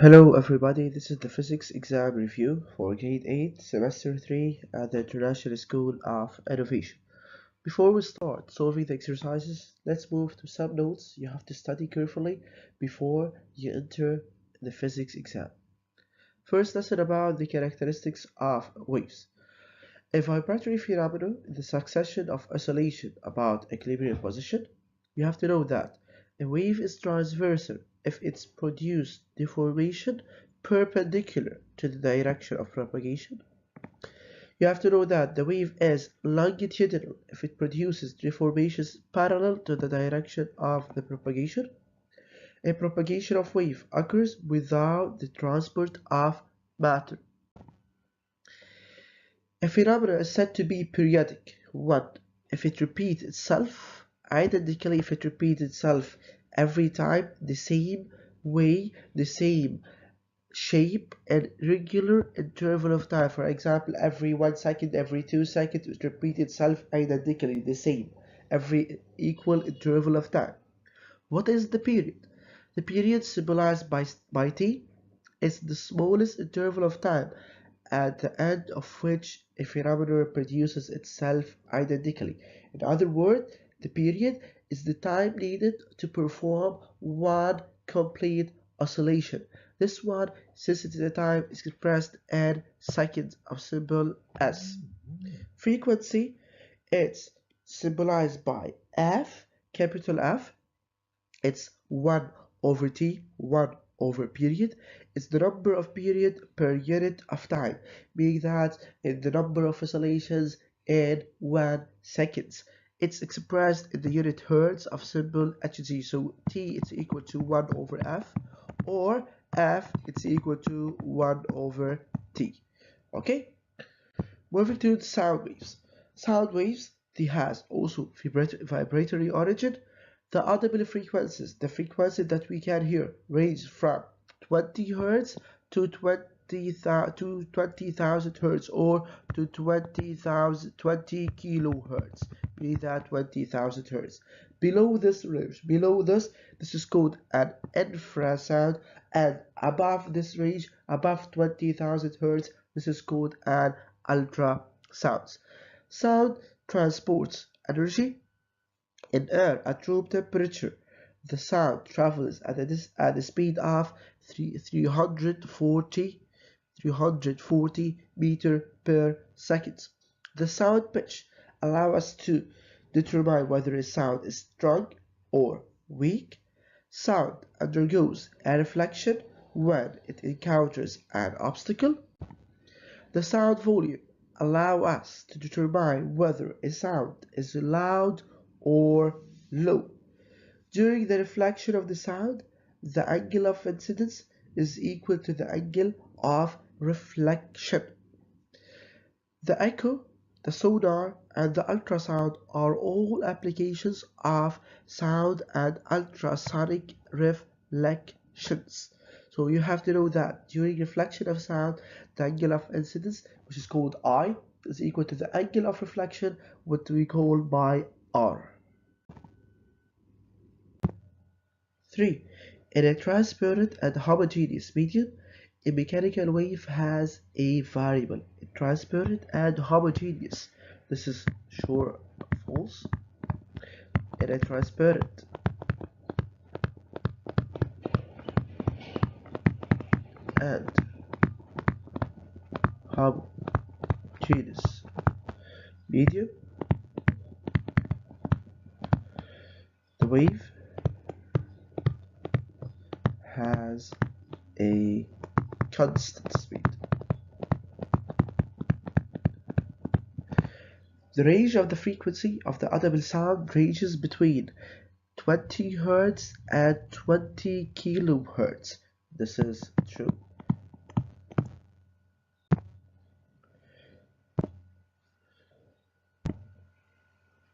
Hello everybody, this is the physics exam review for grade 8 semester 3 at the International School of Innovation. Before we start solving the exercises, let's move to some notes you have to study carefully before you enter the physics exam. First lesson about the characteristics of waves. A vibratory phenomenon is the succession of oscillation about equilibrium position. You have to know that a wave is transversal if it's produced deformation perpendicular to the direction of propagation. You have to know that the wave is longitudinal if it produces deformations parallel to the direction of the propagation. A propagation of wave occurs without the transport of matter. A phenomenon is said to be periodic. 1. If it repeats itself identically, if it repeats itself every time, the same way, the same shape, and regular interval of time. For example, every 1 second, every 2 seconds, it repeats itself identically, the same, every equal interval of time. What is the period? The period symbolized by t is the smallest interval of time at the end of which a phenomenon reproduces itself identically. In other words, the period is the time needed to perform one complete oscillation. This one, since it is a time, is expressed in seconds of symbol s. Frequency, it's symbolized by f, capital F. It's 1 over t, 1 over period. It's the number of period per unit of time, meaning that in the number of oscillations in 1 second. It's expressed in the unit hertz of symbol Hg. So t is equal to 1 over f, or f it's equal to 1 over t. Okay? Moving to the sound waves. Sound waves, they has also vibratory origin. The audible frequencies, the frequency that we can hear, range from 20 Hz to 20,000 Hz or to 20 kilohertz, meaning that 20,000 Hz. Below this range, this is called an infrasound, and above this range, above 20,000 Hz, this is called an ultrasound. Sound transports energy in air at room temperature. The sound travels at the speed of 340 meter per second. The sound pitch allows us to determine whether a sound is strong or weak. Sound undergoes a reflection when it encounters an obstacle. The sound volume allows us to determine whether a sound is loud or low. During the reflection of the sound, the angle of incidence is equal to the angle of reflection. The echo, the sonar, and the ultrasound are all applications of sound and ultrasonic reflections. So you have to know that during reflection of sound, the angle of incidence, which is called I, is equal to the angle of reflection, what we call by R. 3. In a transparent and homogeneous medium, a mechanical wave has a variable. Transparent and homogeneous. This is true or false. In a transparent and homogeneous medium, the wave has a constant speed. The range of the frequency of the audible sound ranges between 20 Hz and 20 kilohertz. This is true.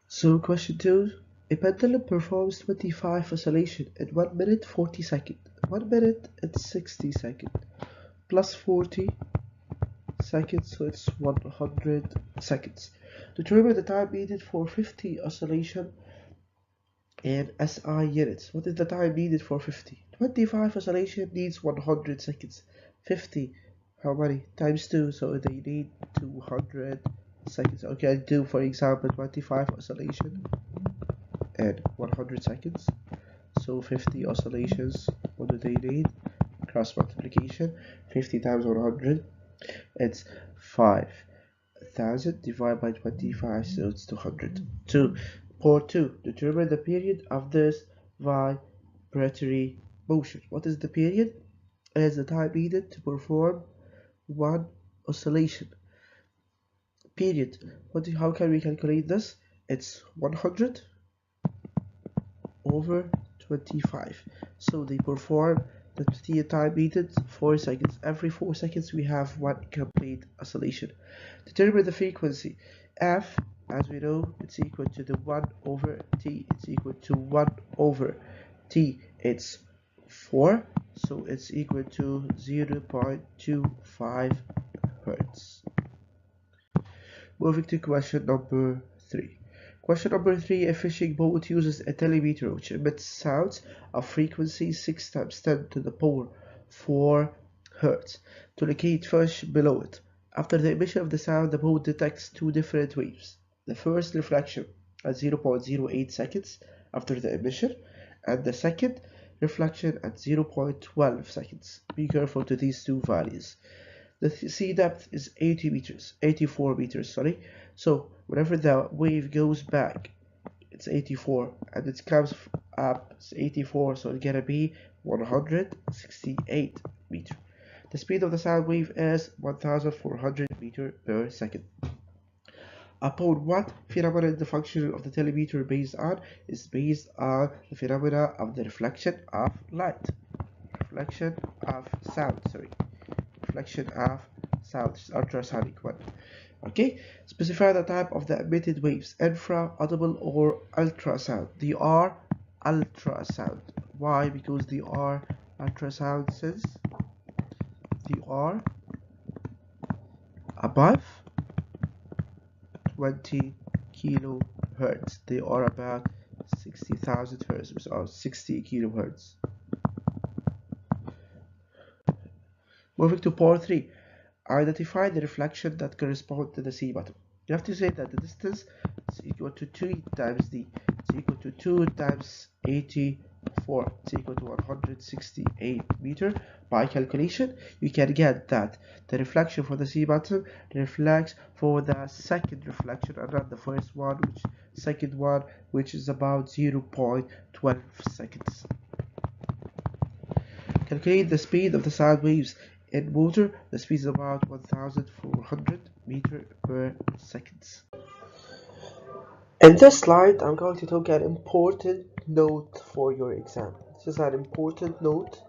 So question 2. A pendulum performs 25 oscillations in 1 minute 40 seconds. 1 minute and 60 seconds plus 40 seconds, so it's 100 seconds. Determine the time needed for 50 oscillation in SI units. What is the time needed for 50? 25 oscillation needs 100 seconds. 50, how many? Times 2, so they need 200 seconds. Okay, I'll do, for example, 25 oscillation and 100 seconds. So 50 oscillations, what do they need? Cross multiplication, 50 times 100, it's 5,000 divided by 25, so it's 200. 2. Determine the period of this vibratory motion. What is the period? It is the time needed to perform one oscillation. Period. How can we calculate this? It's 100 over 25. So they perform the time needed 4 seconds. Every 4 seconds we have one complete oscillation. Determine the frequency. F, as we know, it's equal to the 1 over t. It's equal to 1 over t. It's 4, so it's equal to 0.25 hertz. Moving to question number 3. Question number 3, a fishing boat uses a telemeter which emits sounds of frequency 6 times 10 to the power 4 Hz to locate fish below it. After the emission of the sound, the boat detects two different waves. The first reflection at 0.08 seconds after the emission, and the second reflection at 0.12 seconds. Be careful to these two values. The sea depth is 84 meters, sorry. So whenever the wave goes back, it's 84, and it comes up, it's 84, so it's gonna be 168 meters. The speed of the sound wave is 1400 meters per second. Upon what phenomenon the function of the telemeter based on is based on the phenomena of the reflection of light. Reflection of sound, ultrasonic one. Okay, specify the type of the emitted waves, infra, audible, or ultrasound. They are ultrasound. Why? Because they are ultrasound since they are above 20 kilohertz. They are about 60,000 hertz, or 60 kilohertz. Moving to part 3. Identify the reflection that corresponds to the sea bottom. You have to say that the distance is equal to 2 times d. It's equal to 2 times 84. It's equal to 168 meters. By calculation, you can get that the reflection for the sea bottom reflects for the second reflection and not the first one, which is about 0.12 seconds. Calculate the speed of the sound waves. In motor, the speed is about 1400 meters per second. In this slide, I'm going to talk an important note for your exam. This is an important note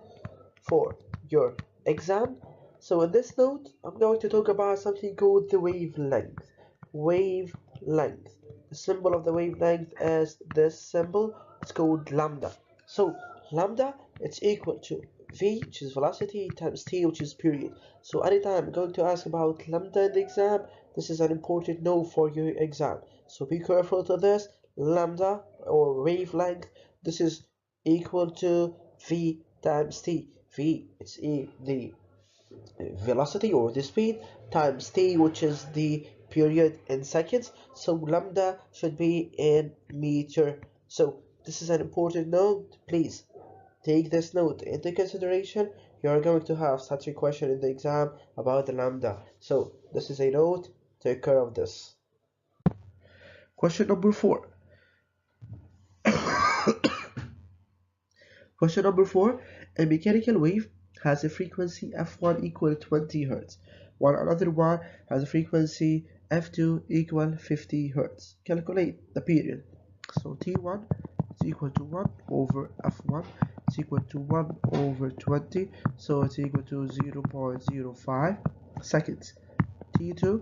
for your exam. So in this note, I'm going to talk about something called the wavelength. Wavelength. The symbol of the wavelength is this symbol. It's called lambda. So lambda, it's equal to v, which is velocity, times t, which is period. So anytime I'm going to ask about lambda in the exam, this is an important note for your exam. So be careful to this. Lambda or wavelength, this is equal to v times t. V, it's the velocity or the speed, times t, which is the period in seconds. So lambda should be in meter. So this is an important note. Please take this note into consideration. You are going to have such a question in the exam about the lambda. So this is a note. Take care of this. Question number 4. Question number 4. A mechanical wave has a frequency f1 equal 20 Hz, while another one has a frequency f2 equal 50 Hz. Calculate the period. So t1 is equal to 1 over f1. It's equal to 1 over 20, so it's equal to 0.05 seconds. T2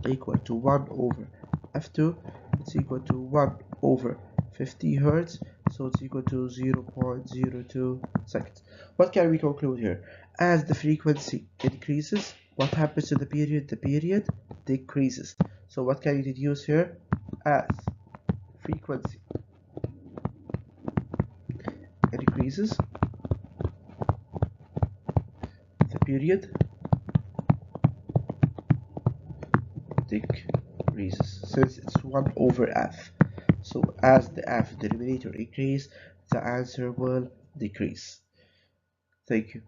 equal to 1 over f2. It's equal to 1 over 50 hertz, so it's equal to 0.02 seconds. What can we conclude here? As the frequency increases, what happens to the period? The period decreases. So what can you deduce here? As frequency increases, period decreases since it's 1 over f. So as the f denominator increase, the answer will decrease. Thank you.